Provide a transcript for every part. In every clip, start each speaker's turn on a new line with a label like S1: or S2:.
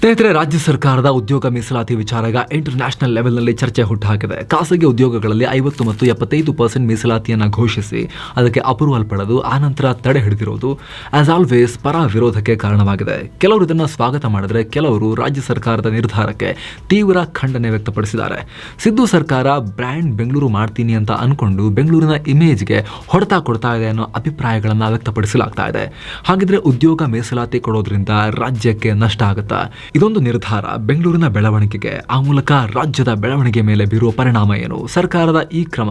S1: ಸ್ನೇಹಿತರೆ, ರಾಜ್ಯ ಸರ್ಕಾರದ ಉದ್ಯೋಗ ಮೀಸಲಾತಿ ವಿಚಾರ ಇಂಟರ್ನ್ಯಾಷನಲ್ ಲೆವೆಲ್ನಲ್ಲಿ ಚರ್ಚೆ ಹುಟ್ಟುಹಾಕಿದೆ. ಖಾಸಗಿ ಉದ್ಯೋಗಗಳಲ್ಲಿ 50 ಮತ್ತು 75% ಮೀಸಲಾತಿಯನ್ನು ಘೋಷಿಸಿ ಅದಕ್ಕೆ ಅಪ್ರೂವಲ್ ಪಡೆದು ಆನಂತರ ತಡೆ ಹಿಡಿದಿರುವುದು ಆಸ್ ಆಲ್ವೇಸ್ ಪರ ವಿರೋಧಕ್ಕೆ ಕಾರಣವಾಗಿದೆ. ಕೆಲವರು ಇದನ್ನು ಸ್ವಾಗತ ಮಾಡಿದರೆ ಕೆಲವರು ರಾಜ್ಯ ಸರ್ಕಾರದ ನಿರ್ಧಾರಕ್ಕೆ ತೀವ್ರ ಖಂಡನೆ ವ್ಯಕ್ತಪಡಿಸಿದ್ದಾರೆ. ಸಿದ್ದು ಸರ್ಕಾರ ಬ್ರ್ಯಾಂಡ್ ಬೆಂಗಳೂರು ಮಾಡ್ತೀನಿ ಅಂತ ಅನ್ಕೊಂಡು ಬೆಂಗಳೂರಿನ ಇಮೇಜ್ಗೆ ಹೊಡೆತ ಕೊಡ್ತಾ ಇದೆ ಅನ್ನೋ ಅಭಿಪ್ರಾಯಗಳನ್ನು ವ್ಯಕ್ತಪಡಿಸಲಾಗ್ತಾ ಇದೆ. ಹಾಗಿದ್ರೆ ಉದ್ಯೋಗ ಮೀಸಲಾತಿ ಕೊಡೋದ್ರಿಂದ ರಾಜ್ಯಕ್ಕೆ ನಷ್ಟ ಆಗುತ್ತಾ? ಇದೊಂದು ನಿರ್ಧಾರ ಬೆಂಗಳೂರಿನ ಬೆಳವಣಿಗೆಗೆ, ಆ ಮೂಲಕ ರಾಜ್ಯದ ಬೆಳವಣಿಗೆ ಮೇಲೆ ಬೀರುವ ಪರಿಣಾಮ ಏನು? ಸರ್ಕಾರದ ಈ ಕ್ರಮ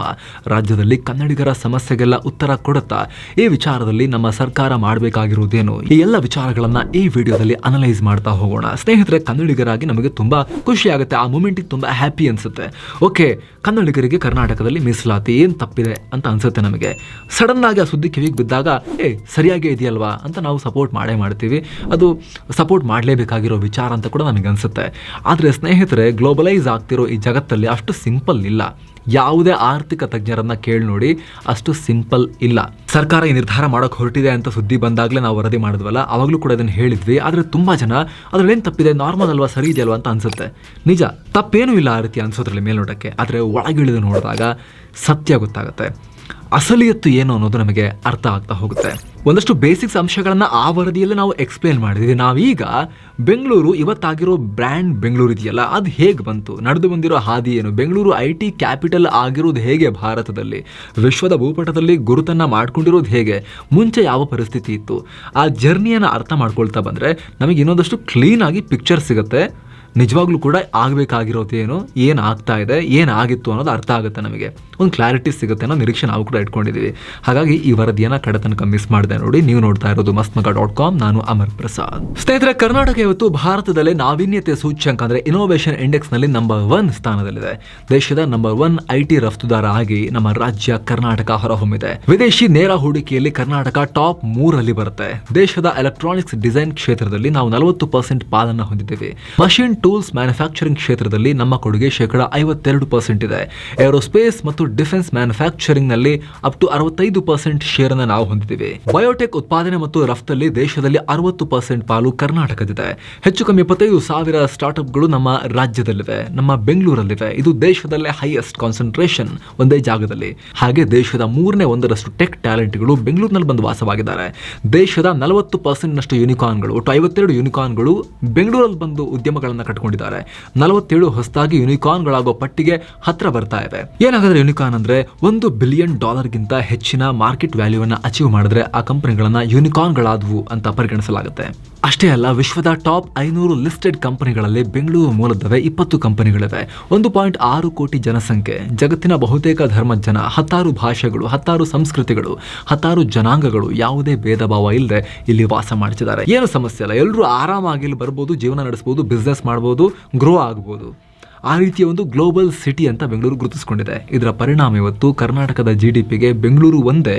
S1: ರಾಜ್ಯದಲ್ಲಿ ಕನ್ನಡಿಗರ ಸಮಸ್ಯೆಗೆಲ್ಲ ಉತ್ತರ ಕೊಡುತ್ತಾ? ಈ ವಿಚಾರದಲ್ಲಿ ನಮ್ಮ ಸರ್ಕಾರ ಮಾಡಬೇಕಾಗಿರುವುದೇನು? ಈ ಎಲ್ಲ ವಿಚಾರಗಳನ್ನ ಈ ವಿಡಿಯೋದಲ್ಲಿ ಅನಲೈಸ್ ಮಾಡ್ತಾ ಹೋಗೋಣ. ಸ್ನೇಹಿತರೆ, ಕನ್ನಡಿಗರಾಗಿ ನಮಗೆ ತುಂಬಾ ಖುಷಿ ಆಗುತ್ತೆ, ಆ ಮೂಮೆಂಟಿಗೆ ತುಂಬಾ ಹ್ಯಾಪಿ ಅನ್ಸುತ್ತೆ. ಓಕೆ, ಕನ್ನಡಿಗರಿಗೆ ಕರ್ನಾಟಕದಲ್ಲಿ ಮೀಸಲಾತಿ ಏನ್ ತಪ್ಪಿದೆ ಅಂತ ಅನ್ಸುತ್ತೆ ನಮಗೆ. ಸಡನ್ ಆಗಿ ಆ ಸುದ್ದಿ ಕಿವಿಗೆ ಬಿದ್ದಾಗ ಸರಿಯಾಗೇ ಇದೆಯಲ್ವಾ ಅಂತ ನಾವು ಸಪೋರ್ಟ್ ಮಾಡೇ ಮಾಡ್ತೀವಿ. ಅದು ಸಪೋರ್ಟ್ ಮಾಡಲೇಬೇಕಾಗಿರೋ ವಿಚಾರ ಅಂತ ಕೂಡ ನಮಗೆ ಅನ್ಸುತ್ತೆ. ಆದರೆ ಸ್ನೇಹಿತರೆ, ಗ್ಲೋಬಲೈಸ್ ಆಗ್ತಿರೋ ಈ ಜಗತ್ತಲ್ಲಿ ಅಷ್ಟು ಸಿಂಪಲ್ ಇಲ್ಲ. ಯಾವುದೇ ಆರ್ಥಿಕ ತಜ್ಞರನ್ನ ಕೇಳಿ ನೋಡಿ, ಅಷ್ಟು ಸಿಂಪಲ್ ಇಲ್ಲ. ಸರ್ಕಾರ ಈ ನಿರ್ಧಾರ ಮಾಡೋಕೆ ಹೊರಟಿದೆ ಅಂತ ಸುದ್ದಿ ಬಂದಾಗಲೇ ನಾವು ವರದಿ ಮಾಡಿದ್ವಲ್ಲ, ಅವಾಗಲೂ ಕೂಡ ಇದನ್ನು ಹೇಳಿದ್ವಿ. ಆದರೆ ತುಂಬಾ ಜನ ಅದ್ರಲ್ಲೇನು ತಪ್ಪಿದೆ, ನಾರ್ಮಲ್ ಅಲ್ವಾ, ಸರಿ ಇದೆಯಲ್ವಾ ಅಂತ ಅನ್ಸುತ್ತೆ. ನಿಜ, ತಪ್ಪೇನೂ ಇಲ್ಲ ಆ ರೀತಿ ಅನ್ಸೋದ್ರಲ್ಲಿ ಮೇಲ್ನೋಟಕ್ಕೆ. ಆದರೆ ಒಳಗಿಳಿದು ನೋಡಿದಾಗ ಸತ್ಯ ಗೊತ್ತಾಗುತ್ತೆ. ಅಸಲಿಯತ್ತು ಏನು ಅನ್ನೋದು ನಮಗೆ ಅರ್ಥ ಆಗ್ತಾ ಹೋಗುತ್ತೆ. ಒಂದಷ್ಟು ಬೇಸಿಕ್ಸ್ ಅಂಶಗಳನ್ನ ಆ ವರದಿಯಲ್ಲಿ ನಾವು ಎಕ್ಸ್ಪ್ಲೇನ್ ಮಾಡಿದ್ವಿ. ನಾವೀಗ ಬೆಂಗಳೂರು ಇವತ್ತಾಗಿರೋ ಬ್ರ್ಯಾಂಡ್ ಬೆಂಗಳೂರು ಇದೆಯಲ್ಲ, ಅದು ಹೇಗೆ ಬಂತು, ನಡೆದು ಬಂದಿರೋ ಹಾದಿ ಏನು, ಬೆಂಗಳೂರು IT ಕ್ಯಾಪಿಟಲ್ ಆಗಿರೋದು ಹೇಗೆ, ಭಾರತದಲ್ಲಿ ವಿಶ್ವದ ಭೂಪಟದಲ್ಲಿ ಗುರುತನ್ನ ಮಾಡ್ಕೊಂಡಿರೋದು ಹೇಗೆ, ಮುಂಚೆ ಯಾವ ಪರಿಸ್ಥಿತಿ ಇತ್ತು, ಆ ಜರ್ನಿಯನ್ನು ಅರ್ಥ ಮಾಡ್ಕೊಳ್ತಾ ಬಂದರೆ ನಮಗೆ ಇನ್ನೊಂದಷ್ಟು ಕ್ಲೀನ್ ಆಗಿ ಪಿಕ್ಚರ್ ಸಿಗುತ್ತೆ. ನಿಜವಾಗ್ಲೂ ಕೂಡ ಆಗಬೇಕಾಗಿರೋದೇನು, ಏನು ಆಗ್ತಾ ಇದೆ, ಏನಾಗಿತ್ತು ಅನ್ನೋದು ಅರ್ಥ ಆಗುತ್ತೆ, ನಮಗೆ ಒಂದು ಕ್ಲಾರಿಟಿ ಸಿಗುತ್ತೆ ಅನ್ನೋ ನಿರೀಕ್ಷೆ ನಾವು ಕೂಡ ಇಟ್ಕೊಂಡಿದ್ದೀವಿ. ಹಾಗಾಗಿ ಈ ವರದಿಯನ್ನು ಕಡೆ ತನಕ ಮಿಸ್ ಮಾಡಿದೆ ನೋಡಿ. ನೀವು ನೋಡ್ತಾ ಇರೋದು mastmagga.com. ನಾನು ಅಮರ್ ಪ್ರಸಾದ್. ಸ್ನೇಹಿತರೆ, ಕರ್ನಾಟಕ ಇವತ್ತು ಭಾರತದಲ್ಲೇ ನಾವೀನ್ಯತೆ ಸೂಚ್ಯಂಕ ಅಂದರೆ ಇನೋವೇಷನ್ ಇಂಡೆಕ್ಸ್ನಲ್ಲಿ ನಂಬರ್ 1 ಸ್ಥಾನದಲ್ಲಿದೆ. ದೇಶದ ನಂಬರ್ 1 IT ರಫ್ತುದಾರ ಆಗಿ ನಮ್ಮ ರಾಜ್ಯ ಕರ್ನಾಟಕ ಹೊರಹೊಮ್ಮಿದೆ. ವಿದೇಶಿ ನೇರ ಹೂಡಿಕೆಯಲ್ಲಿ ಕರ್ನಾಟಕ ಟಾಪ್ 3ರಲ್ಲಿ ಬರುತ್ತೆ. ದೇಶದ ಎಲೆಕ್ಟ್ರಾನಿಕ್ಸ್ ಡಿಸೈನ್ ಕ್ಷೇತ್ರದಲ್ಲಿ ನಾವು 40% ಪಾಲನ್ನು ಹೊಂದಿದ್ದೇವೆ. ಮಷಿನ್ ಟೂಲ್ಸ್ ಮ್ಯಾನುಫ್ಯಾಕ್ಚರಿಂಗ್ ಕ್ಷೇತ್ರದಲ್ಲಿ ನಮ್ಮ ಕೊಡುಗೆ 52% ಇದೆ. ಏರೋಸ್ಪೇಸ್ ಮತ್ತು ಡಿಫೆನ್ಸ್ ಮ್ಯಾನುಫ್ಯಾಕ್ಚರಿಂಗ್ ನಲ್ಲಿ ಅಪ್ ಟು 65% ಶೇರ್ ಅನ್ನು ನಾವು ಹೊಂದಿದ್ದೇವೆ. ಬಯೋಟೆಕ್ ಉತ್ಪಾದನೆ ಮತ್ತು ರಫ್ತಲ್ಲಿ ದೇಶದಲ್ಲಿ 60% ಪಾಲು ಕರ್ನಾಟಕದಿದೆ. ಹೆಚ್ಚು ಕಮ್ಮಿ 25,000 ಸ್ಟಾರ್ಟ್ಅಪ್ಗಳು ನಮ್ಮ ರಾಜ್ಯದಲ್ಲಿವೆ, ನಮ್ಮ ಬೆಂಗಳೂರಲ್ಲಿವೆ. ಇದು ದೇಶದಲ್ಲೇ ಹೈಯೆಸ್ಟ್ ಕಾನ್ಸಂಟ್ರೇಷನ್ ಒಂದೇ ಜಾಗದಲ್ಲಿ. ಹಾಗೆ ದೇಶದ 3/1 ಟೆಕ್ ಟ್ಯಾಲೆಂಟ್ಗಳು ಬೆಂಗಳೂರಿನಲ್ಲಿ ಬಂದು ವಾಸವಾಗಿದ್ದಾರೆ. ದೇಶದ 40% ಯೂನಿಕಾರ್ನ್ಗಳು, ಒಟ್ಟು 52 ಯೂನಿಕಾರ್ನ್ಗಳು ಬೆಂಗಳೂರಲ್ಲಿ ಬಂದು ಉದ್ಯಮಗಳನ್ನು ಕಟ್ಕೊಂಡಿದ್ದಾರೆ. 47 ಹೊಸದಾಗಿ ಯೂನಿಕಾರ್ನ್ಗಳಾಗೋ ಪಟ್ಟಿಗೆ ಹತ್ರ ಬರ್ತಾ ಇವೆ. ಏನಾಗುತ್ತೆ ಯೂನಿಕಾರ್ನ್ ಅಂದ್ರೆ $1 ಬಿಲಿಯನ್ ಗಿಂತ ಹೆಚ್ಚಿನ ಮಾರ್ಕೆಟ್ ವ್ಯಾಲ್ಯೂವನ್ನು ಅಚೀವ್ ಮಾಡಿದ್ರೆ ಆ ಕಂಪನಿಗಳನ್ನ ಯೂನಿಕಾರ್ನ್ಗಳಾದವು ಅಂತ ಪರಿಗಣಿಸಲಾಗುತ್ತೆ. ಅಷ್ಟೇ ಅಲ್ಲ, ವಿಶ್ವದ ಟಾಪ್ 500 ಲಿಸ್ಟೆಡ್ ಕಂಪನಿಗಳಲ್ಲಿ ಬೆಂಗಳೂರು ಮೂಲದವೇ 20 ಕಂಪನಿಗಳಿವೆ. 1.6 ಕೋಟಿ ಜನಸಂಖ್ಯೆ, ಜಗತ್ತಿನ ಬಹುತೇಕ ಧರ್ಮದ ಜನ, 16 ಭಾಷೆಗಳು, 16 ಸಂಸ್ಕೃತಿಗಳು, 16 ಜನಾಂಗಗಳು, ಯಾವುದೇ ಭೇದ ಭಾವ ಇಲ್ಲದೆ ಇಲ್ಲಿ ವಾಸ ಮಾಡ್ತಿದ್ದಾರೆ. ಏನು ಸಮಸ್ಯೆ ಇಲ್ಲ, ಎಲ್ಲರೂ ಆರಾಮಾಗಿ ಇಲ್ಲಿ ಬರ್ಬೋದು, ಜೀವನ ನಡೆಸಬಹುದು, ಬಿಸ್ನೆಸ್ ಮಾಡ್ಬೋದು, ಗ್ರೋ ಆಗ್ಬೋದು. ಆ ರೀತಿಯ ಒಂದು ಗ್ಲೋಬಲ್ ಸಿಟಿ ಅಂತ ಬೆಂಗಳೂರು ಗುರುತಿಸಿಕೊಂಡಿದೆ. ಇದರ ಪರಿಣಾಮ ಇವತ್ತು ಕರ್ನಾಟಕದ GDPಗೆ ಬೆಂಗಳೂರು ಒಂದೇ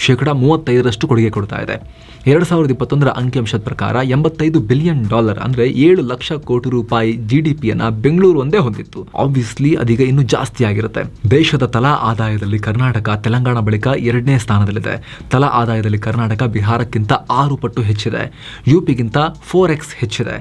S1: 35% ಕೊಡುಗೆ ಕೊಡ್ತಾ ಇದೆ. 2021 ಅಂಕಿಅಂಶದ ಪ್ರಕಾರ $85 ಬಿಲಿಯನ್ ಅಂದರೆ 7 ಲಕ್ಷ ಕೋಟಿ ರೂಪಾಯಿ GDPಯನ್ನ ಬೆಂಗಳೂರು ಒಂದೇ ಹೊಂದಿತ್ತು. ಆಬ್ವಿಯಸ್ಲಿ ಅದೀಗ ಇನ್ನೂ ಜಾಸ್ತಿ ಆಗಿರುತ್ತೆ. ದೇಶದ ತಲಾ ಆದಾಯದಲ್ಲಿ ಕರ್ನಾಟಕ ತೆಲಂಗಾಣ ಬಳಿಕ 2ನೇ ಸ್ಥಾನದಲ್ಲಿದೆ. ತಲಾ ಆದಾಯದಲ್ಲಿ ಕರ್ನಾಟಕ ಬಿಹಾರಕ್ಕಿಂತ 6 ಪಟ್ಟು ಹೆಚ್ಚಿದೆ, UPಗಿಂತ 4x ಹೆಚ್ಚಿದೆ.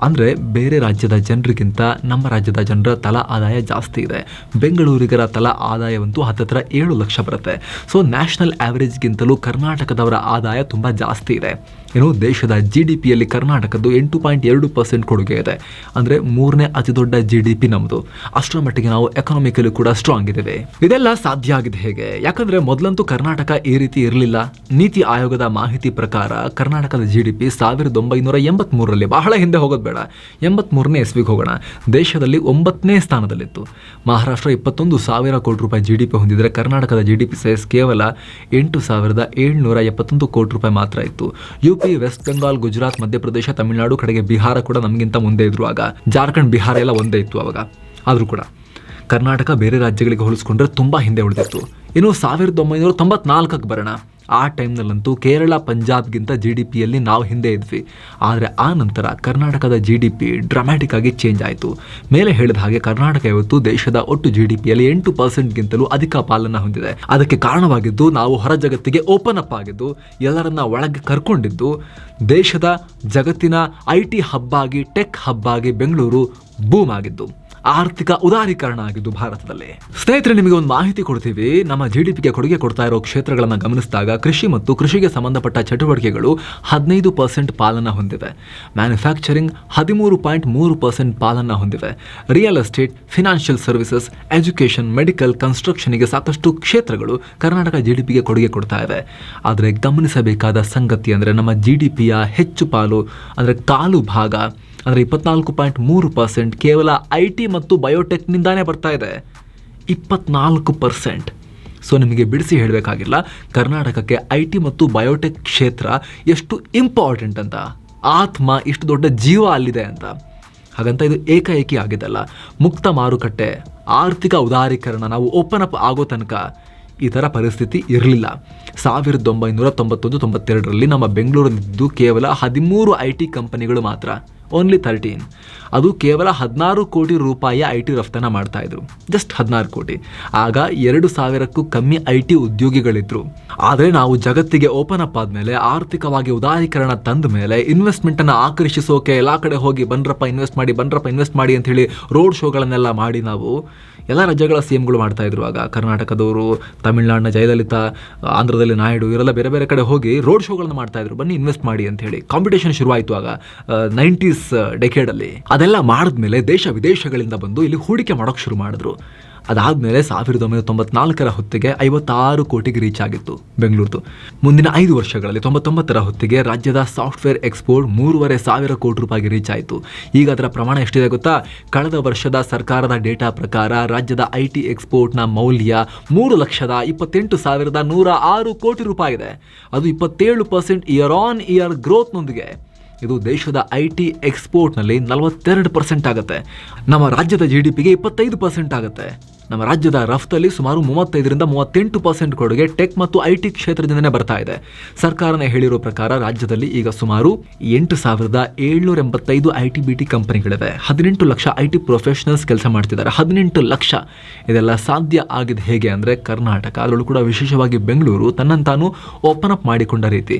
S1: ಅಂದರೆ ಬೇರೆ ರಾಜ್ಯದ ಜನರಿಗಿಂತ ನಮ್ಮ ರಾಜ್ಯದ ಜನರ ತಲಾ ಆದಾಯ ಜಾಸ್ತಿ ಇದೆ. ಬೆಂಗಳೂರಿಗರ ತಲಾ ಆದಾಯವಂತೂ ಹತ್ತಿರ 7 ಲಕ್ಷ ಬರುತ್ತೆ. ಸೊ ನ್ಯಾಷನಲ್ ಆವರೇಜ್ಗಿಂತಲೂ ಕರ್ನಾಟಕದವರ ಆದಾಯ ತುಂಬ ಜಾಸ್ತಿ ಇದೆ. ಇನ್ನು ದೇಶದ GDPಯಲ್ಲಿ ಕರ್ನಾಟಕದ್ದು 8.2% ಕೊಡುಗೆ ಇದೆ. ಅಂದರೆ 3ನೇ ಅತಿ ದೊಡ್ಡ GDP ನಮ್ಮದು. ಅಷ್ಟರ ಮಟ್ಟಿಗೆ ನಾವು ಎಕಾನಮಿಕಲಿ ಕೂಡ ಸ್ಟ್ರಾಂಗ್ ಇದ್ದೇವೆ. ಇದೆಲ್ಲ ಸಾಧ್ಯ ಆಗಿದೆ ಹೇಗೆ? ಯಾಕಂದ್ರೆ ಮೊದಲಂತೂ ಕರ್ನಾಟಕ ಈ ರೀತಿ ಇರಲಿಲ್ಲ. ನೀತಿ ಆಯೋಗದ ಮಾಹಿತಿ ಪ್ರಕಾರ ಕರ್ನಾಟಕದ GDP 1983ರಲ್ಲಿ, ಬಹಳ ಹಿಂದೆ ಹೋಗೋದು ಬೇಡ, 83ನೇ ಇಸ್ವಿಗೆ ಹೋಗೋಣ, ದೇಶದಲ್ಲಿ 9ನೇ ಸ್ಥಾನದಲ್ಲಿತ್ತು. ಮಹಾರಾಷ್ಟ್ರ 21,000 ಕೋಟಿ ರೂಪಾಯಿ GDP ಹೊಂದಿದ್ರೆ ಕರ್ನಾಟಕದ GDP ಸೈಜ್ ಕೇವಲ 8,771 ಕೋಟಿ ರೂಪಾಯಿ ಮಾತ್ರ ಇತ್ತು. UP, ವೆಸ್ಟ್ ಬೆಂಗಾಲ್, ಗುಜರಾತ್, ಮಧ್ಯಪ್ರದೇಶ, ತಮಿಳುನಾಡು ಕಡೆಗೆ ಬಿಹಾರ ಕೂಡ ನಮಗಿಂತ ಮುಂದೆ ಇದ್ರು. ಆಗ ಜಾರ್ಖಂಡ್, ಬಿಹಾರ ಎಲ್ಲ ಒಂದೇ ಇತ್ತು ಅವಾಗ. ಆದರೂ ಕೂಡ ಕರ್ನಾಟಕ ಬೇರೆ ರಾಜ್ಯಗಳಿಗೆ ಹೋಲಿಸ್ಕೊಂಡ್ರೆ ತುಂಬಾ ಹಿಂದೆ ಉಳಿದಿತ್ತು. ಇನ್ನು 1994ಕ್ಕೆ ಬರೋಣ. ಆ ಟೈಮ್ನಲ್ಲಂತೂ ಕೇರಳ ಪಂಜಾಬ್ಗಿಂತ GDP ಯಲ್ಲಿ ನಾವು ಹಿಂದೆ ಇದ್ವಿ. ಆದರೆ ಆ ನಂತರ ಕರ್ನಾಟಕದ GDP ಡ್ರಾಮ್ಯಾಟಿಕ್ ಆಗಿ ಚೇಂಜ್ ಆಯಿತು. ಮೇಲೆ ಹೇಳಿದ ಹಾಗೆ ಕರ್ನಾಟಕ ಇವತ್ತು ದೇಶದ ಒಟ್ಟು GDP ಯಲ್ಲಿ 8%ಗಿಂತಲೂ ಅಧಿಕ ಪಾಲನ್ನು ಹೊಂದಿದೆ. ಅದಕ್ಕೆ ಕಾರಣವಾಗಿದ್ದು ನಾವು ಹೊರ ಜಗತ್ತಿಗೆ ಓಪನ್ ಅಪ್ ಆಗಿದ್ದು, ಎಲ್ಲರನ್ನ ಒಳಗೆ ಕರ್ಕೊಂಡಿದ್ದು, ದೇಶದ ಜಗತ್ತಿನ IT ಹಬ್ ಆಗಿ, ಟೆಕ್ ಹಬ್ ಆಗಿ ಬೆಂಗಳೂರು ಬೂಮ್ ಆಗಿದ್ದು, ಆರ್ಥಿಕ ಉದಾರೀಕರಣ ಆಗಿದ್ದು ಭಾರತದಲ್ಲಿ. ಸ್ನೇಹಿತರೆ, ನಿಮಗೆ ಒಂದು ಮಾಹಿತಿ ಕೊಡ್ತೀವಿ. ನಮ್ಮ GDPಗೆ ಕೊಡುಗೆ ಕೊಡ್ತಾ ಇರೋ ಕ್ಷೇತ್ರಗಳನ್ನು ಗಮನಿಸಿದಾಗ ಕೃಷಿ ಮತ್ತು ಕೃಷಿಗೆ ಸಂಬಂಧಪಟ್ಟ ಚಟುವಟಿಕೆಗಳು 15% ಪಾಲನ್ನು ಹೊಂದಿವೆ. ಮ್ಯಾನುಫ್ಯಾಕ್ಚರಿಂಗ್ 13.3% ಪಾಲನ್ನು ಹೊಂದಿವೆ. Real estate, financial services, education, medical, ಕನ್ಸ್ಟ್ರಕ್ಷನ್ಗೆ ಸಾಕಷ್ಟು ಕ್ಷೇತ್ರಗಳು ಕರ್ನಾಟಕ GDPಗೆ ಕೊಡುಗೆ ಕೊಡ್ತಾ ಇವೆ. ಆದರೆ ಗಮನಿಸಬೇಕಾದ ಸಂಗತಿ ಅಂದರೆ ನಮ್ಮ GDPಯ ಹೆಚ್ಚು ಪಾಲು ಅಂದರೆ ಕಾಲು ಭಾಗ ಅಂದರೆ 24.3% ಕೇವಲ IT ಮತ್ತು ಬಯೋಟೆಕ್ನಿಂದಾನೇ ಬರ್ತಾ ಇದೆ. 24%. ಸೊ ನಿಮಗೆ ಬಿಡಿಸಿ ಹೇಳಬೇಕಾಗಿಲ್ಲ ಕರ್ನಾಟಕಕ್ಕೆ IT ಮತ್ತು ಬಯೋಟೆಕ್ ಕ್ಷೇತ್ರ ಎಷ್ಟು ಇಂಪಾರ್ಟೆಂಟ್ ಅಂತ, ಆತ್ಮ ಎಷ್ಟು ದೊಡ್ಡ ಜೀವ ಅಲ್ಲಿದೆ ಅಂತ. ಹಾಗಂತ ಇದು ಏಕಾಏಕಿ ಆಗಿದ್ದಲ್ಲ. ಮುಕ್ತ ಮಾರುಕಟ್ಟೆ, ಆರ್ಥಿಕ ಉದಾರೀಕರಣ, ನಾವು ಓಪನ್ ಅಪ್ ಆಗೋ ತನಕ ಈ ಥರ ಪರಿಸ್ಥಿತಿ ಇರಲಿಲ್ಲ. 1991-92ರಲ್ಲಿ ನಮ್ಮ ಬೆಂಗಳೂರಿನದ್ದು ಕೇವಲ 13 IT ಕಂಪನಿಗಳು ಮಾತ್ರ, ಓನ್ಲಿ 13. ಅದು ಕೇವಲ 16 ಕೋಟಿ ರೂಪಾಯಿಯ IT ರಫ್ತನ್ನ ಮಾಡ್ತಾ ಇದ್ರು, ಜಸ್ಟ್ 16 ಕೋಟಿ. ಆಗ 2,000ಕ್ಕೂ ಕಮ್ಮಿ IT ಉದ್ಯೋಗಿಗಳಿದ್ರು. ಆದರೆ ನಾವು ಜಗತ್ತಿಗೆ ಓಪನ್ ಅಪ್ ಆದಮೇಲೆ, ಆರ್ಥಿಕವಾಗಿ ಉದಾರೀಕರಣ ತಂದ ಮೇಲೆ, ಇನ್ವೆಸ್ಟ್ಮೆಂಟನ್ನು ಆಕರ್ಷಿಸೋಕೆ ಎಲ್ಲ ಕಡೆ ಹೋಗಿ ಬನ್ರಪ್ಪ ಇನ್ವೆಸ್ಟ್ ಮಾಡಿ ಅಂತ ಹೇಳಿ ರೋಡ್ ಶೋಗಳನ್ನೆಲ್ಲ ಮಾಡಿ ನಾವು ಎಲ್ಲ ರಾಜ್ಯಗಳ CMಗಳು ಮಾಡ್ತಾ ಇದ್ರು. ಆಗ ಕರ್ನಾಟಕದವರು, ತಮಿಳುನಾಡಿನ ಜಯಲಲಿತಾ, ಆಂಧ್ರದಲ್ಲಿ ನಾಯ್ಡು, ಇವರೆಲ್ಲ ಬೇರೆ ಬೇರೆ ಕಡೆ ಹೋಗಿ ರೋಡ್ ಶೋಗಳನ್ನು ಮಾಡ್ತಾ ಇದ್ರು, ಬನ್ನಿ ಇನ್ವೆಸ್ಟ್ ಮಾಡಿ ಅಂತ ಹೇಳಿ. ಕಾಂಪಿಟೇಷನ್ ಶುರುವಾಯಿತು ಆಗ 90s ಡೆಕೇಡಲ್ಲಿ. ಅದೆಲ್ಲ ಮಾಡಿದ್ಮೇಲೆ ದೇಶ ವಿದೇಶಗಳಿಂದ ಬಂದು ಇಲ್ಲಿ ಹೂಡಿಕೆ ಮಾಡೋಕೆ ಶುರು ಮಾಡಿದ್ರು. ಅದಾದಮೇಲೆ 1994ರ ಹೊತ್ತಿಗೆ 56 ಕೋಟಿಗೆ ರೀಚ್ ಆಗಿತ್ತು ಬೆಂಗಳೂರು. ಮುಂದಿನ 5 ವರ್ಷಗಳಲ್ಲಿ 99ರ ಹೊತ್ತಿಗೆ ರಾಜ್ಯದ ಸಾಫ್ಟ್ವೇರ್ ಎಕ್ಸ್ಪೋರ್ಟ್ 3,500 ಕೋಟಿ ರೂಪಾಯಿಗೆ ರೀಚ್ ಆಯಿತು. ಈಗ ಅದರ ಪ್ರಮಾಣ ಎಷ್ಟಿದೆ ಗೊತ್ತಾ? ಕಳೆದ ವರ್ಷದ ಸರ್ಕಾರದ ಡೇಟಾ ಪ್ರಕಾರ ರಾಜ್ಯದ IT ಎಕ್ಸ್ಪೋರ್ಟ್ನ ಮೌಲ್ಯ 3,28,106 ಕೋಟಿ ರೂಪಾಯಿ ಇದೆ. ಅದು 27% ಇಯರ್ ಆನ್ ಇಯರ್ ಗ್ರೋತ್ನೊಂದಿಗೆ. ಇದು ದೇಶದ IT ಎಕ್ಸ್ಪೋರ್ಟ್ನಲ್ಲಿ 42% ಆಗುತ್ತೆ. ನಮ್ಮ ರಾಜ್ಯದ GDPಗೆ 25% ಆಗುತ್ತೆ. ನಮ್ಮ ರಾಜ್ಯದ ರಫ್ತಲ್ಲಿ ಸುಮಾರು 35-38% ಕೊಡುಗೆ ಟೆಕ್ ಮತ್ತು IT ಕ್ಷೇತ್ರದಿಂದನೇ ಬರ್ತಾ ಇದೆ. ಸರ್ಕಾರನೇ ಹೇಳಿರೋ ಪ್ರಕಾರ ರಾಜ್ಯದಲ್ಲಿ ಈಗ ಸುಮಾರು 8,785 IT BT ಕಂಪನಿಗಳಿವೆ. 18 lakh IT professionals ಕೆಲಸ ಮಾಡ್ತಿದ್ದಾರೆ. 18 ಲಕ್ಷ. ಇದೆಲ್ಲ ಸಾಧ್ಯ ಆಗಿದೆ ಹೇಗೆ ಅಂದರೆ ಕರ್ನಾಟಕ, ಅದರಲ್ಲೂ ಕೂಡ ವಿಶೇಷವಾಗಿ ಬೆಂಗಳೂರು ತನ್ನಂತಾನು ಓಪನ್ ಅಪ್ ಮಾಡಿಕೊಂಡ ರೀತಿ.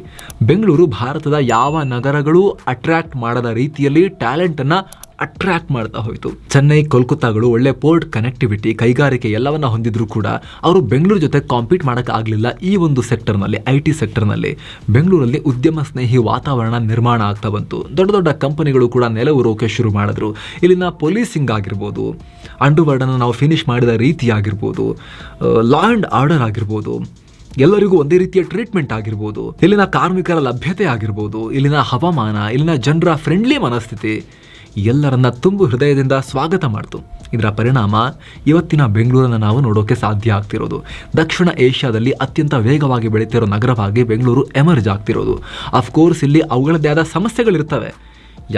S1: ಬೆಂಗಳೂರು ಭಾರತದ ಯಾವ ನಗರಗಳು ಅಟ್ರಾಕ್ಟ್ ಮಾಡದ ರೀತಿಯಲ್ಲಿ ಟ್ಯಾಲೆಂಟನ್ನು ಅಟ್ರಾಕ್ಟ್ ಮಾಡ್ತಾ ಹೋಯಿತು. ಚೆನ್ನೈ, ಕೋಲ್ಕತ್ತಾಗಳು ಒಳ್ಳೆ ಪೋರ್ಟ್ ಕನೆಕ್ಟಿವಿಟಿ, ಕೈಗಾರಿಕೆ ಎಲ್ಲವನ್ನ ಹೊಂದಿದ್ರು ಕೂಡ ಅವರು ಬೆಂಗಳೂರು ಜೊತೆ ಕಾಂಪೀಟ್ ಮಾಡೋಕ್ಕೆ ಆಗಲಿಲ್ಲ. ಈ ಒಂದು ಸೆಕ್ಟರ್ನಲ್ಲಿ, IT ಸೆಕ್ಟರ್ನಲ್ಲಿ ಬೆಂಗಳೂರಲ್ಲಿ ಉದ್ಯಮ ಸ್ನೇಹಿ ವಾತಾವರಣ ನಿರ್ಮಾಣ ಆಗ್ತಾ ಬಂತು. ದೊಡ್ಡ ದೊಡ್ಡ ಕಂಪನಿಗಳು ಕೂಡ ನೆಲವೂರೋಕೆ ಶುರು ಮಾಡಿದ್ರು. ಇಲ್ಲಿನ ಪೊಲೀಸಿಂಗ್ ಆಗಿರ್ಬೋದು, ಅಂಡರ್ವರ್ಲ್ಡನ್ನು ನಾವು ಫಿನಿಶ್ ಮಾಡಿದ ರೀತಿ ಆಗಿರ್ಬೋದು, ಲಾ ಆ್ಯಂಡ್ ಆರ್ಡರ್ ಆಗಿರ್ಬೋದು, ಎಲ್ಲರಿಗೂ ಒಂದೇ ರೀತಿಯ ಟ್ರೀಟ್ಮೆಂಟ್ ಆಗಿರ್ಬೋದು, ಇಲ್ಲಿನ ಕಾರ್ಮಿಕರ ಲಭ್ಯತೆ ಆಗಿರ್ಬೋದು, ಇಲ್ಲಿನ ಹವಾಮಾನ, ಇಲ್ಲಿನ ಜನರ ಫ್ರೆಂಡ್ಲಿ ಮನಸ್ಥಿತಿ ಎಲ್ಲರನ್ನ ತುಂಬು ಹೃದಯದಿಂದ ಸ್ವಾಗತ ಮಾಡ್ತು. ಇದರ ಪರಿಣಾಮ ಇವತ್ತಿನ ಬೆಂಗಳೂರನ್ನು ನಾವು ನೋಡೋಕೆ ಸಾಧ್ಯ ಆಗ್ತಿರೋದು. ದಕ್ಷಿಣ ಏಷ್ಯಾದಲ್ಲಿ ಅತ್ಯಂತ ವೇಗವಾಗಿ ಬೆಳೀತಿರೋ ನಗರವಾಗಿ ಬೆಂಗಳೂರು ಎಮರ್ಜ್ ಆಗ್ತಿರೋದು. ಅಫ್ಕೋರ್ಸ್ ಇಲ್ಲಿ ಅವುಗಳದ್ದೇ ಆದ ಸಮಸ್ಯೆಗಳಿರ್ತವೆ.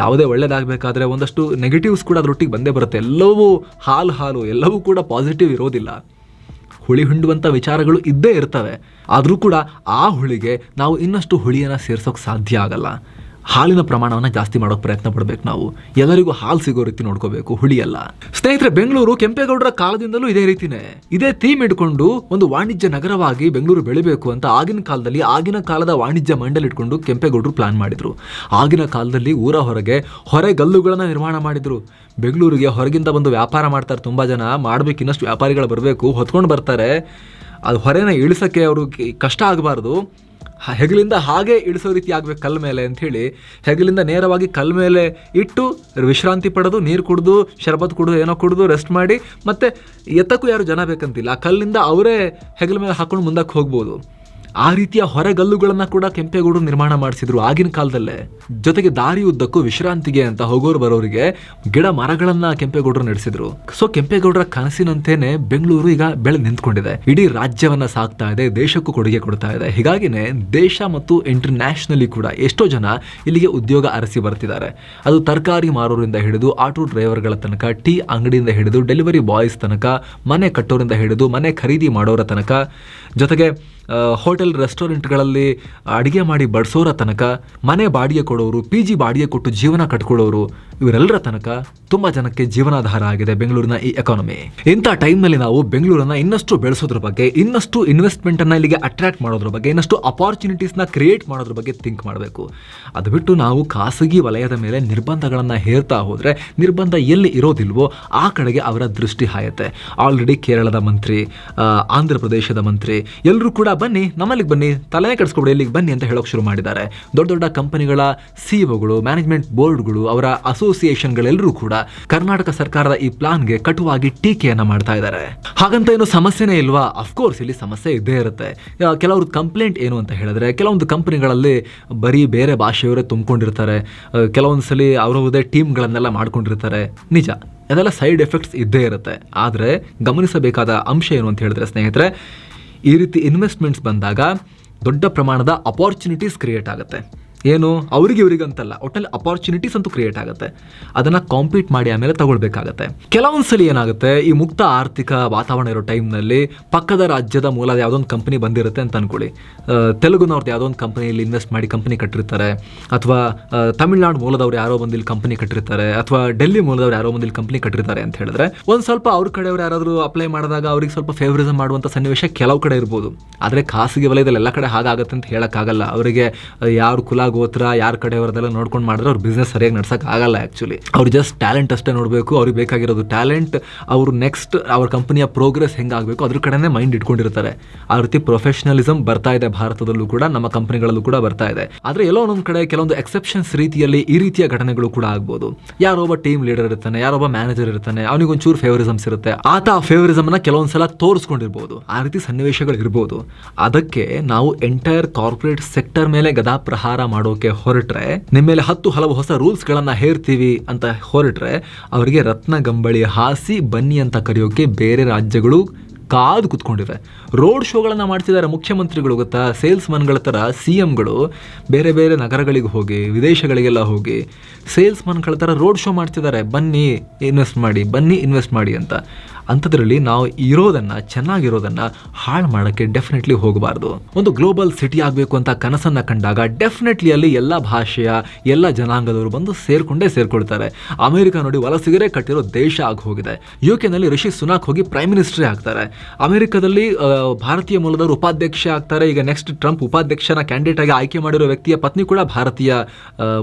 S1: ಯಾವುದೇ ಒಳ್ಳೇದಾಗಬೇಕಾದ್ರೆ ಒಂದಷ್ಟು ನೆಗೆಟಿವ್ಸ್ ಕೂಡ ಅದರೊಟ್ಟಿಗೆ ಬಂದೇ ಬರುತ್ತೆ. ಎಲ್ಲವೂ ಹಾಲು ಎಲ್ಲವೂ ಕೂಡ ಪಾಸಿಟಿವ್ ಇರೋದಿಲ್ಲ. ಹುಳಿ ಹಿಂಡುವಂಥ ವಿಚಾರಗಳು ಇದ್ದೇ ಇರ್ತವೆ. ಆದರೂ ಕೂಡ ಆ ಹುಳಿಗೆ ನಾವು ಇನ್ನಷ್ಟು ಹುಳಿಯನ್ನು ಸೇರ್ಸೋಕೆ ಸಾಧ್ಯ ಆಗಲ್ಲ. ಹಾಲಿನ ಪ್ರಮಾಣವನ್ನು ಜಾಸ್ತಿ ಮಾಡೋಕೆ ಪ್ರಯತ್ನ ಪಡಬೇಕು. ನಾವು ಎಲ್ಲರಿಗೂ ಹಾಲು ಸಿಗೋ ರೀತಿ ನೋಡ್ಕೋಬೇಕು, ಹುಳಿಯಲ್ಲ. ಸ್ನೇಹಿತರೆ, ಬೆಂಗಳೂರು ಕೆಂಪೇಗೌಡರ ಕಾಲದಿಂದಲೂ ಇದೇ ರೀತಿನೇ, ಇದೇ ಥೀಮ್ ಇಟ್ಕೊಂಡು ಒಂದು ವಾಣಿಜ್ಯ ನಗರವಾಗಿ ಬೆಂಗಳೂರು ಬೆಳಿಬೇಕು ಅಂತ ಆಗಿನ ಕಾಲದ ವಾಣಿಜ್ಯ ಮಂಡಳಿ ಇಟ್ಕೊಂಡು ಕೆಂಪೇಗೌಡರು ಪ್ಲಾನ್ ಮಾಡಿದ್ರು. ಆಗಿನ ಕಾಲದಲ್ಲಿ ಊರ ಹೊರೆಗಲ್ಲುಗಳನ್ನು ನಿರ್ಮಾಣ ಮಾಡಿದ್ರು. ಬೆಂಗಳೂರಿಗೆ ಹೊರಗಿಂದ ಬಂದು ವ್ಯಾಪಾರ ಮಾಡ್ತಾರೆ ತುಂಬ ಜನ, ಮಾಡಬೇಕು, ಇನ್ನಷ್ಟು ವ್ಯಾಪಾರಿಗಳು ಬರಬೇಕು, ಹೊತ್ಕೊಂಡು ಬರ್ತಾರೆ. ಅದು ಹೊರೆನ ಇಳಿಸೋಕ್ಕೆ ಅವರು ಕಷ್ಟ ಆಗಬಾರ್ದು. ಹೆಗಲಿಂದ ಹಾಗೆ ಇಳಿಸೋ ರೀತಿ ಆಗ್ಬೇಕು ಕಲ್ಲ ಮೇಲೆ ಅಂಥೇಳಿ ಹೆಗಲಿಂದ ನೇರವಾಗಿ ಕಲ್ಲ ಮೇಲೆ ಇಟ್ಟು ವಿಶ್ರಾಂತಿ ಪಡೆದು, ನೀರು ಕುಡಿದು, ಶರಬತ್ ಕುಡಿದು, ಏನೋ ಕುಡಿದು ರೆಸ್ಟ್ ಮಾಡಿ ಮತ್ತೆ ಎತ್ತಕ್ಕೂ ಯಾರು ಜನ ಬೇಕಂತಿಲ್ಲ, ಆ ಕಲ್ಲಿಂದ ಅವರೇ ಹೆಗಲ ಮೇಲೆ ಹಾಕೊಂಡು ಮುಂದಕ್ಕೆ ಹೋಗ್ಬೋದು. ಆ ರೀತಿಯ ಹೊರಗಲ್ಲುಗಳನ್ನು ಕೂಡ ಕೆಂಪೇಗೌಡರು ನಿರ್ಮಾಣ ಮಾಡಿಸಿದ್ರು ಆಗಿನ ಕಾಲದಲ್ಲೇ. ಜೊತೆಗೆ ದಾರಿ ಉದ್ದಕ್ಕೂ ವಿಶ್ರಾಂತಿಗೆ ಅಂತ ಹೋಗೋರು ಬರೋರಿಗೆ ಗಿಡ ಮರಗಳನ್ನ ಕೆಂಪೇಗೌಡರು ನಡೆಸಿದ್ರು. ಸೊ ಕೆಂಪೇಗೌಡರ ಕನಸಿನಂತೆಯೇ ಬೆಂಗಳೂರು ಈಗ ಬೆಳೆದು ನಿಂತ್ಕೊಂಡಿದೆ. ಇಡೀ ರಾಜ್ಯವನ್ನ ಸಾಕ್ತಾ ಇದೆ, ದೇಶಕ್ಕೂ ಕೊಡುಗೆ ಕೊಡ್ತಾ ಇದೆ. ಹೀಗಾಗಿನೇ ದೇಶ ಮತ್ತು ಇಂಟರ್ನ್ಯಾಷನಲಿ ಕೂಡ ಎಷ್ಟೋ ಜನ ಇಲ್ಲಿಗೆ ಉದ್ಯೋಗ ಅರಸಿ ಬರ್ತಿದ್ದಾರೆ. ಅದು ತರಕಾರಿ ಮಾರೋರಿಂದ ಹಿಡಿದು ಆಟೋ ಡ್ರೈವರ್ಗಳ ತನಕ, ಟೀ ಅಂಗಡಿಯಿಂದ ಹಿಡಿದು ಡೆಲಿವರಿ ಬಾಯ್ಸ್ ತನಕ, ಮನೆ ಕಟ್ಟೋರಿಂದ ಹಿಡಿದು ಮನೆ ಖರೀದಿ ಮಾಡೋರ ತನಕ, ಜೊತೆಗೆ ಹೋಟೆಲ್ ರೆಸ್ಟೋರೆಂಟ್ಗಳಲ್ಲಿ ಅಡುಗೆ ಮಾಡಿ ಬಡಿಸೋರ ತನಕ, ಮನೆ ಬಾಡಿಗೆ ಕೊಡೋರು, PG ಬಾಡಿಗೆ ಕೊಟ್ಟು ಜೀವನ ಕಟ್ಕೊಳ್ಳೋರು, ಇವರೆಲ್ಲರ ತನಕ ತುಂಬ ಜನಕ್ಕೆ ಜೀವನಾಧಾರ ಆಗಿದೆ ಬೆಂಗಳೂರಿನ ಈ ಎಕಾನಮಿ. ಇಂಥ ಟೈಮ್ನಲ್ಲಿ ನಾವು ಬೆಂಗಳೂರನ್ನ ಇನ್ನಷ್ಟು ಬೆಳೆಸೋದ್ರ ಬಗ್ಗೆ, ಇನ್ನಷ್ಟು ಇನ್ವೆಸ್ಟ್ಮೆಂಟನ್ನು ಇಲ್ಲಿಗೆ ಅಟ್ರಾಕ್ಟ್ ಮಾಡೋದ್ರ ಬಗ್ಗೆ, ಇನ್ನಷ್ಟು ಅಪಾರ್ಚುನಿಟೀಸ್ನ ಕ್ರಿಯೇಟ್ ಮಾಡೋದ್ರ ಬಗ್ಗೆ ಥಿಂಕ್ ಮಾಡಬೇಕು. ಅದು ಬಿಟ್ಟು ನಾವು ಖಾಸಗಿ ವಲಯದ ಮೇಲೆ ನಿರ್ಬಂಧಗಳನ್ನು ಹೇರ್ತಾ ಹೋದರೆ, ನಿರ್ಬಂಧ ಎಲ್ಲಿ ಇರೋದಿಲ್ವೋ ಆ ಕಡೆಗೆ ಅವರ ದೃಷ್ಟಿ ಹಾಯುತ್ತೆ. ಆಲ್ರೆಡಿ ಕೇರಳದ ಮಂತ್ರಿ, ಆಂಧ್ರ ಪ್ರದೇಶದ ಮಂತ್ರಿ ಎಲ್ಲರೂ ಕೂಡ ಬನ್ನಿ, ನಮ್ಮಲ್ಲಿಗೆ ಬನ್ನಿ, ತಲೆನೇ ಕೆಡಿಸ್ಕೊಬಿಡಿ, ಇಲ್ಲಿಗೆ ಬನ್ನಿ ಅಂತ ಹೇಳೋಕೆ ಶುರು ಮಾಡಿದ್ದಾರೆ. ದೊಡ್ಡ ದೊಡ್ಡ ಕಂಪನಿಗಳ ಸಿಇಒಗಳು, ಮ್ಯಾನೇಜ್ಮೆಂಟ್ ಬೋರ್ಡ್ಗಳು, ಅವರ ಅಸೋಸಿಯೇಷನ್ಗಳೆಲ್ಲರೂ ಕೂಡ ಕರ್ನಾಟಕ ಸರ್ಕಾರದ ಈ ಪ್ಲಾನ್ಗೆ ಕಟುವಾಗಿ ಟೀಕೆಯನ್ನ ಮಾಡ್ತಾ ಇದ್ದಾರೆ. ಹಾಗಂತ ಏನು ಸಮಸ್ಯೆನೇ ಇಲ್ವಾ? ಅಫ್ಕೋರ್ಸ್ ಇಲ್ಲಿ ಸಮಸ್ಯೆ ಇದ್ದೇ ಇರುತ್ತೆ. ಕೆಲವ್ರ ಕಂಪ್ಲೇಂಟ್ ಏನು ಅಂತ ಹೇಳಿದ್ರೆ, ಕೆಲವೊಂದು ಕಂಪನಿಗಳಲ್ಲಿ ಬರೀ ಬೇರೆ ಭಾಷೆಯವರೇ ತುಂಬಿಕೊಂಡಿರ್ತಾರೆ, ಕೆಲವೊಂದ್ಸಲಿ ಅವರದೇ ಟೀಮ್ಗಳನ್ನೆಲ್ಲ ಮಾಡ್ಕೊಂಡಿರ್ತಾರೆ. ನಿಜ, ಅದೆಲ್ಲ ಸೈಡ್ ಎಫೆಕ್ಟ್ಸ್ ಇದ್ದೇ ಇರುತ್ತೆ. ಆದರೆ ಗಮನಿಸಬೇಕಾದ ಅಂಶ ಏನು ಅಂತ ಹೇಳಿದ್ರೆ ಸ್ನೇಹಿತರೆ, ಈ ರೀತಿ ಇನ್ವೆಸ್ಟ್ಮೆಂಟ್ಸ್ ಬಂದಾಗ ದೊಡ್ಡ ಪ್ರಮಾಣದ ಅಪಾರ್ಚುನಿಟೀಸ್ ಕ್ರಿಯೇಟ್ ಆಗುತ್ತೆ. ಏನು ಅವರಿಗೆ ಇವರಿಗಂತಲ್ಲ, ಒಟ್ಟಲ್ಲಿ ಅಪಾರ್ಚುನಿಟೀಸ್ ಅಂತೂ ಕ್ರಿಯೇಟ್ ಆಗುತ್ತೆ. ಅದನ್ನು ಕಾಂಪೀಟ್ ಮಾಡಿ ಆಮೇಲೆ ತಗೊಳ್ಬೇಕಾಗತ್ತೆ. ಕೆಲವೊಂದ್ಸಲಿ ಏನಾಗುತ್ತೆ, ಈ ಮುಕ್ತ ಆರ್ಥಿಕ ವಾತಾವರಣ ಇರೋ ಟೈಮ್ನಲ್ಲಿ ಪಕ್ಕದ ರಾಜ್ಯದ ಮೂಲದ ಯಾವುದೊಂದು ಕಂಪನಿ ಬಂದಿರುತ್ತೆ ಅಂತ ಅನ್ಕೊಳ್ಳಿ. ತೆಲುಗುನವ್ರದ್ದು ಯಾವುದೋ ಒಂದು ಕಂಪನಿಯಲ್ಲಿ ಇನ್ವೆಸ್ಟ್ ಮಾಡಿ ಕಂಪನಿ ಕಟ್ಟಿರ್ತಾರೆ, ಅಥವಾ ತಮಿಳ್ನಾಡು ಮೂಲದವ್ರು ಯಾರೋ ಬಂದು ಇಲ್ಲಿ ಕಂಪನಿ ಕಟ್ಟಿರ್ತಾರೆ, ಅಥವಾ ಡೆಲ್ಲಿ ಮೂಲದವ್ರು ಯಾರೋ ಬಂದು ಇಲ್ಲಿ ಕಂಪನಿ ಕಟ್ಟಿರ್ತಾರೆ ಅಂತ ಹೇಳಿದ್ರೆ, ಒಂದು ಸ್ವಲ್ಪ ಅವ್ರ ಕಡೆಯವ್ರು ಯಾರಾದರೂ ಅಪ್ಲೈ ಮಾಡಿದಾಗ ಅವ್ರಿಗೆ ಸ್ವಲ್ಪ ಫೇವರಿಸಮ್ ಮಾಡುವಂಥ ಸನ್ನಿವೇಶ ಕೆಲವು ಕಡೆ ಇರ್ಬೋದು. ಆದರೆ ಖಾಸಗಿ ವಲಯದಲ್ಲಿ ಎಲ್ಲ ಕಡೆ ಹಾಗಾಗುತ್ತೆ ಅಂತ ಹೇಳೋಕ್ಕಾಗಲ್ಲ. ಅವರಿಗೆ ಯಾರು ಕುಲ ಗೋತ್ರ ಯಾರ ಕಡೆಯವರದೆಲ್ಲ ನೋಡ್ಕೊಂಡು ಮಾಡಿದ್ರೆ ಅವ್ರ ಬಿಸ್ನೆಸ್ ಸರಿಯಾಗಿ ನಡ್ಸಕ್ ಆಗಲ್ಲ. ಆಕ್ಚುಲಿ ಅವ್ರು ಜಸ್ಟ್ ಟ್ಯಾಲೆಂಟ್ ಅಷ್ಟೇ ನೋಡಬೇಕು. ಅವ್ರಿಗೆ ಬೇಕಾಗಿರೋದು ಟ್ಯಾಲೆಂಟ್. ಅವರು ನೆಕ್ಸ್ಟ್ ಅವ್ರ ಕಂಪನಿಯ ಪ್ರೋಗ್ರೆಸ್ ಹೆಂಗಾಗಬೇಕು ಅದ್ರ ಕಡೆನೇ ಮೈಂಡ್ ಇಟ್ಕೊಂಡಿರ್ತಾರೆ. ಆ ರೀತಿ ಪ್ರೊಫೆಷನಲಿಸಮ್ ಬರ್ತಾ ಇದೆ ಭಾರತದಲ್ಲೂ ಕೂಡ, ನಮ್ಮ ಕಂಪನಿಗಳಲ್ಲೂ ಕೂಡ ಬರ್ತಾ ಇದೆ. ಆದರೆ ಎಲ್ಲೋ ಒಂದೊಂದು ಕಡೆ ಕೆಲವೊಂದು ಎಕ್ಸೆಪ್ಷನ್ಸ್ ರೀತಿಯಲ್ಲಿ ಈ ರೀತಿಯ ಘಟನೆಗಳು ಕೂಡ ಆಗ್ಬೋದು. ಯಾರೊಬ್ಬ ಟೀಮ್ ಲೀಡರ್ ಇರ್ತಾನೆ, ಯಾರೊಬ್ಬ ಮ್ಯಾನೇಜರ್ ಇರ್ತಾನೆ, ಅವನಿಗೊಂಚೂರು ಫೇವರಿಸಮ್ಸ್ ಇರುತ್ತೆ, ಆತ ಆ ಫೇವರಿಸಮ್ನ ಕೆಲವೊಂದ್ಸಲ ತೋರಿಸ್ಕೊಂಡಿರ್ಬೋದು. ಆ ರೀತಿ ಸನ್ನಿವೇಶಗಳು ಇರ್ಬೋದು. ಅದಕ್ಕೆ ನಾವು ಎಂಟೈರ್ ಕಾರ್ಪೊರೇಟ್ ಸೆಕ್ಟರ್ ಮೇಲೆ ಗದಾ ಪ್ರಹಾರ ಮಾಡೋಕೆ ಹೊರಟ್ರೆ, ನಿಮ್ಮ ಮೇಲೆ ಹಲವು ಹೊಸ ರೂಲ್ಸ್ ಗಳನ್ನ ಹೇರ್ತೀವಿ ಅಂತ ಹೊರಟ್ರೆ, ಅವರಿಗೆ ರತ್ನಗಂಬಳಿ ಹಾಸಿ ಬನ್ನಿ ಅಂತ ಕರೆಯೋಕೆ ಬೇರೆ ರಾಜ್ಯಗಳು ಕಾದು ಕುತ್ಕೊಂಡಿವೆ. ರೋಡ್ ಶೋಗಳನ್ನು ಮಾಡ್ತಿದ್ದಾರೆ ಮುಖ್ಯಮಂತ್ರಿಗಳು, ಗೊತ್ತಾ? ಸೇಲ್ಸ್ ಮನ್ಗಳ ಥರ CMಗಳು ಬೇರೆ ಬೇರೆ ನಗರಗಳಿಗೆ ಹೋಗಿ, ವಿದೇಶಗಳಿಗೆಲ್ಲ ಹೋಗಿ ಸೇಲ್ಸ್ ಮನ್ಗಳ ಥರ ರೋಡ್ ಶೋ ಮಾಡ್ತಿದ್ದಾರೆ. ಬನ್ನಿ ಇನ್ವೆಸ್ಟ್ ಮಾಡಿ, ಬನ್ನಿ ಇನ್ವೆಸ್ಟ್ ಮಾಡಿ ಅಂತ. ಅಂಥದ್ರಲ್ಲಿ ನಾವು ಇರೋದನ್ನು, ಚೆನ್ನಾಗಿರೋದನ್ನು ಹಾಳು ಮಾಡೋಕ್ಕೆ ಡೆಫಿನೆಟ್ಲಿ ಹೋಗಬಾರ್ದು. ಒಂದು ಗ್ಲೋಬಲ್ ಸಿಟಿ ಆಗಬೇಕು ಅಂತ ಕನಸನ್ನು ಕಂಡಾಗ ಡೆಫಿನೆಟ್ಲಿ ಅಲ್ಲಿ ಎಲ್ಲ ಭಾಷೆಯ, ಎಲ್ಲ ಜನಾಂಗದವರು ಬಂದು ಸೇರ್ಕೊಳ್ತಾರೆ. ಅಮೆರಿಕ ನೋಡಿ ವಲಸಿಗರೇ ಕಟ್ಟಿರೋ ದೇಶ ಆಗಿ ಹೋಗಿದೆ. UK ರಿಷಿ ಸುನಾಕ್ ಹೋಗಿ ಪ್ರೈಮ್ ಮಿನಿಸ್ಟರೇ ಆಗ್ತಾರೆ. ಅಮೆರಿಕದಲ್ಲಿ ಭಾರತೀಯ ಮೂಲದವರು ಉಪಾಧ್ಯಕ್ಷ ಆಗ್ತಾರೆ. ಈಗ ನೆಕ್ಸ್ಟ್ ಟ್ರಂಪ್ ಉಪಾಧ್ಯಕ್ಷನ ಕ್ಯಾಂಡಿಡೇಟ್ ಆಗಿ ಆಯ್ಕೆ ಮಾಡಿರೋ ವ್ಯಕ್ತಿಯ ಪತ್ನಿ ಕೂಡ ಭಾರತೀಯ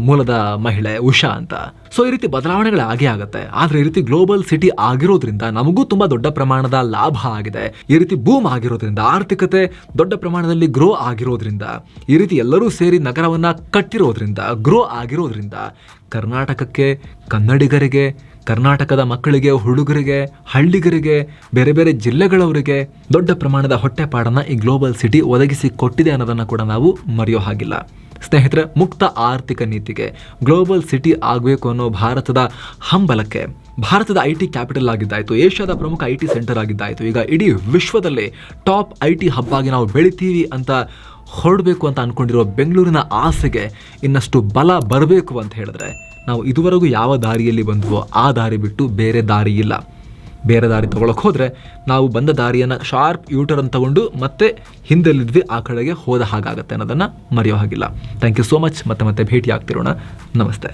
S1: ಮೂಲದ ಮಹಿಳೆ, ಉಷಾ ಅಂತ. ಸೊ ಈ ರೀತಿ ಬದಲಾವಣೆಗಳು ಆಗೇ ಆಗುತ್ತೆ. ಆದ್ರೆ ಈ ರೀತಿ ಗ್ಲೋಬಲ್ ಸಿಟಿ ಆಗಿರೋದ್ರಿಂದ ನಮಗೂ ತುಂಬಾ ದೊಡ್ಡ ಪ್ರಮಾಣದ ಲಾಭ ಆಗಿದೆ. ಈ ರೀತಿ ಬೂಮ್ ಆಗಿರೋದ್ರಿಂದ, ಆರ್ಥಿಕತೆ ದೊಡ್ಡ ಪ್ರಮಾಣದಲ್ಲಿ ಗ್ರೋ ಆಗಿರೋದ್ರಿಂದ, ಈ ರೀತಿ ಎಲ್ಲರೂ ಸೇರಿ ನಗರವನ್ನ ಕಟ್ಟಿರೋದ್ರಿಂದ, ಗ್ರೋ ಆಗಿರೋದ್ರಿಂದ ಕರ್ನಾಟಕಕ್ಕೆ, ಕನ್ನಡಿಗರಿಗೆ, ಕರ್ನಾಟಕದ ಮಕ್ಕಳಿಗೆ, ಹುಡುಗರಿಗೆ, ಹಳ್ಳಿಗರಿಗೆ, ಬೇರೆ ಬೇರೆ ಜಿಲ್ಲೆಗಳವರಿಗೆ ದೊಡ್ಡ ಪ್ರಮಾಣದ ಹೊಟ್ಟೆಪಾಡನ್ನ ಈ ಗ್ಲೋಬಲ್ ಸಿಟಿ ಒದಗಿಸಿ ಕೊಟ್ಟಿದೆ ಅನ್ನೋದನ್ನ ಕೂಡ ನಾವು ಮರೆಯೋ ಹಾಗಿಲ್ಲ. ಸ್ನೇಹಿತರೆ, ಮುಕ್ತ ಆರ್ಥಿಕ ನೀತಿಗೆ, ಗ್ಲೋಬಲ್ ಸಿಟಿ ಆಗಬೇಕು ಅನ್ನೋ ಭಾರತದ ಹಂಬಲಕ್ಕೆ, ಭಾರತದ IT ಕ್ಯಾಪಿಟಲ್ ಆಗಿದ್ದಾಯಿತು, ಏಷ್ಯಾದ ಪ್ರಮುಖ IT ಸೆಂಟರ್ ಆಗಿದ್ದಾಯಿತು, ಈಗ ಇಡೀ ವಿಶ್ವದಲ್ಲೇ ಟಾಪ್ IT ಹಬ್ ಆಗಿ ನಾವು ಬೆಳಿತೀವಿ ಅಂತ ಹೊರಡಬೇಕು ಅಂತ ಅಂದ್ಕೊಂಡಿರೋ ಬೆಂಗಳೂರಿನ ಆಸೆಗೆ ಇನ್ನಷ್ಟು ಬಲ ಬರಬೇಕು ಅಂತ ಹೇಳಿದ್ರೆ, ನಾವು ಇದುವರೆಗೂ ಯಾವ ದಾರಿಯಲ್ಲಿ ಬಂದ್ವೋ ಆ ದಾರಿ ಬಿಟ್ಟು ಬೇರೆ ದಾರಿ ಇಲ್ಲ. ಬೇರೆ ದಾರಿ ತಗೊಳಕ್ಕೆ ಹೋದರೆ ನಾವು ಬಂದ ದಾರಿಯನ್ನು ಶಾರ್ಪ್ ಯೂಟರ್ನ್ ತಗೊಂಡು ಮತ್ತೆ ಹಿಂದೆಲ್ಲಿದ್ವಿ ಆ ಕಡೆಗೆ ಹೋದ ಹಾಗಾಗತ್ತೆ ಅನ್ನೋದನ್ನು ಮರೆಯೋ ಹಾಗಿಲ್ಲ. Thank you so much. ಮತ್ತೆ ಭೇಟಿ ಆಗ್ತಿರೋಣ. ನಮಸ್ತೆ.